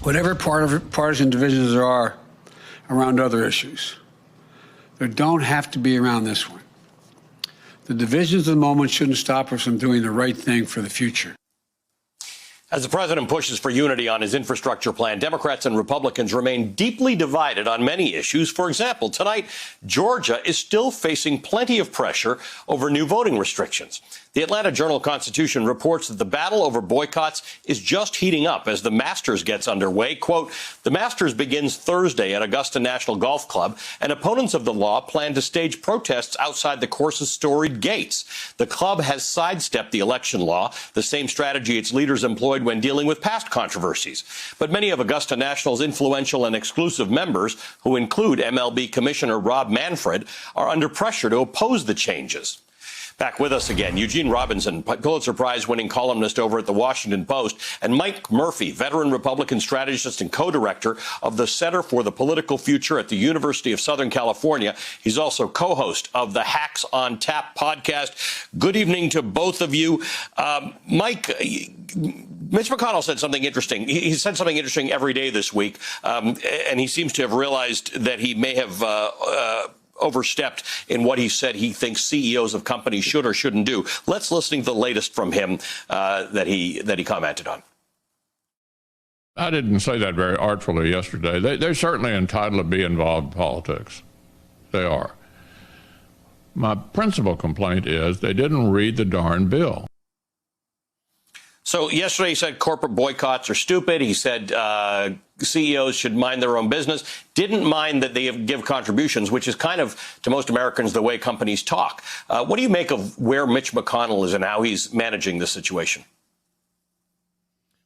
whatever partisan divisions there are around other issues, there don't have to be around this one. The divisions of the moment shouldn't stop us from doing the right thing for the future. As the president pushes for unity on his infrastructure plan, Democrats and Republicans remain deeply divided on many issues. For example, tonight, Georgia is still facing plenty of pressure over new voting restrictions. The Atlanta Journal-Constitution reports that the battle over boycotts is just heating up as the Masters gets underway. Quote, the Masters begins Thursday at Augusta National Golf Club, and opponents of the law plan to stage protests outside the course's storied gates. The club has sidestepped the election law, the same strategy its leaders employed when dealing with past controversies. But many of Augusta National's influential and exclusive members, who include MLB Commissioner Rob Manfred, are under pressure to oppose the changes. Back with us again, Eugene Robinson, Pulitzer Prize-winning columnist over at The Washington Post, and Mike Murphy, veteran Republican strategist and co-director of the Center for the Political Future at the University of Southern California. He's also co-host of the Hacks on Tap podcast. Good evening to both of you. Mike, Mitch McConnell said something interesting. He said something interesting every day this week, and he seems to have realized that he may have overstepped in what he said he thinks CEOs of companies should or shouldn't do. Let's listen to the latest from him that he commented on. I didn't say that very artfully yesterday. They're certainly entitled to be involved in politics. They are. My principal complaint is they didn't read the darn bill. So yesterday he said corporate boycotts are stupid. He said CEOs should mind their own business. Didn't mind that they give contributions, which is kind of, to most Americans, the way companies talk. What do you make of where Mitch McConnell is and how he's managing this situation?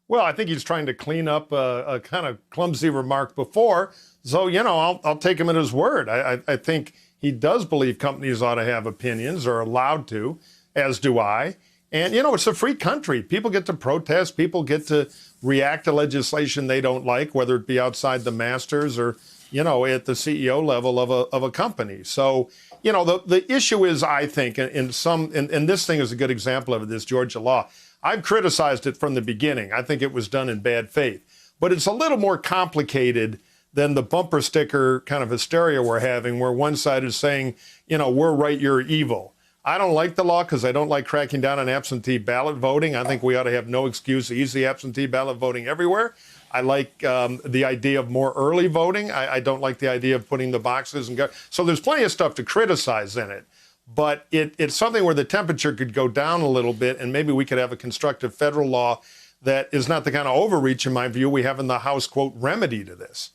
Well, I think he's trying to clean up a kind of clumsy remark before. So, you know, I'll take him at his word. I think he does believe companies ought to have opinions, or allowed to, as do I. And, you know, it's a free country. People get to protest. People get to react to legislation they don't like, whether it be outside the Masters or, you know, at the CEO level of a company. So, you know, the issue is, I think, and this thing is a good example of it, this Georgia law. I've criticized it from the beginning. I think it was done in bad faith. But it's a little more complicated than the bumper sticker kind of hysteria we're having, where one side is saying, you know, we're right, you're evil. I don't like the law because I don't like cracking down on absentee ballot voting. I think we ought to have no excuse, easy absentee ballot voting everywhere. I like the idea of more early voting. I don't like the idea of putting the boxes and go. So there's plenty of stuff to criticize in it. But it's something where the temperature could go down a little bit, and maybe we could have a constructive federal law that is not the kind of overreach, in my view, we have in the House, quote, remedy to this.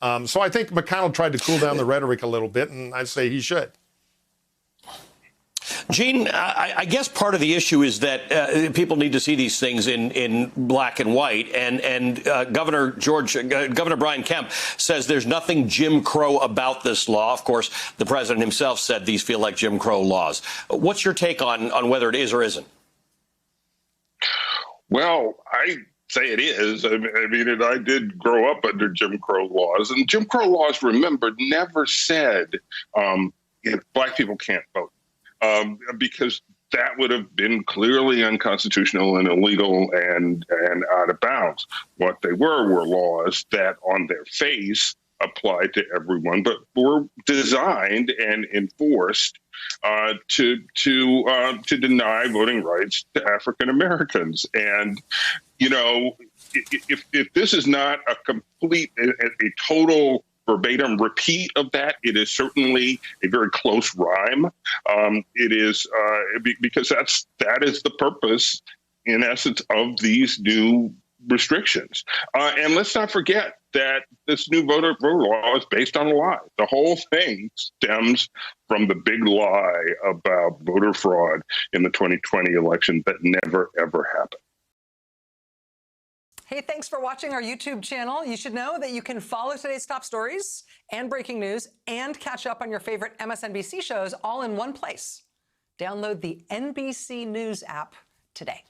So I think McConnell tried to cool down the rhetoric a little bit, and I'd say he should. Gene, I guess part of the issue is that people need to see these things in black and white. And Governor Brian Kemp says there's nothing Jim Crow about this law. Of course, the president himself said these feel like Jim Crow laws. What's your take on whether it is or isn't? Well, I say it is. I mean, I did grow up under Jim Crow laws. And Jim Crow laws, remember, never said black people can't vote. Because that would have been clearly unconstitutional and illegal and out of bounds. What they were laws that on their face applied to everyone, but were designed and enforced to deny voting rights to African Americans. And, you know, if this is not a complete, a total verbatim repeat of that, it is certainly a very close rhyme. It is because that is the purpose, in essence, of these new restrictions. And let's not forget that this new voter law is based on a lie. The whole thing stems from the big lie about voter fraud in the 2020 election that never, ever happened. Hey, thanks for watching our YouTube channel. You should know that you can follow today's top stories and breaking news and catch up on your favorite MSNBC shows all in one place. Download the NBC News app today.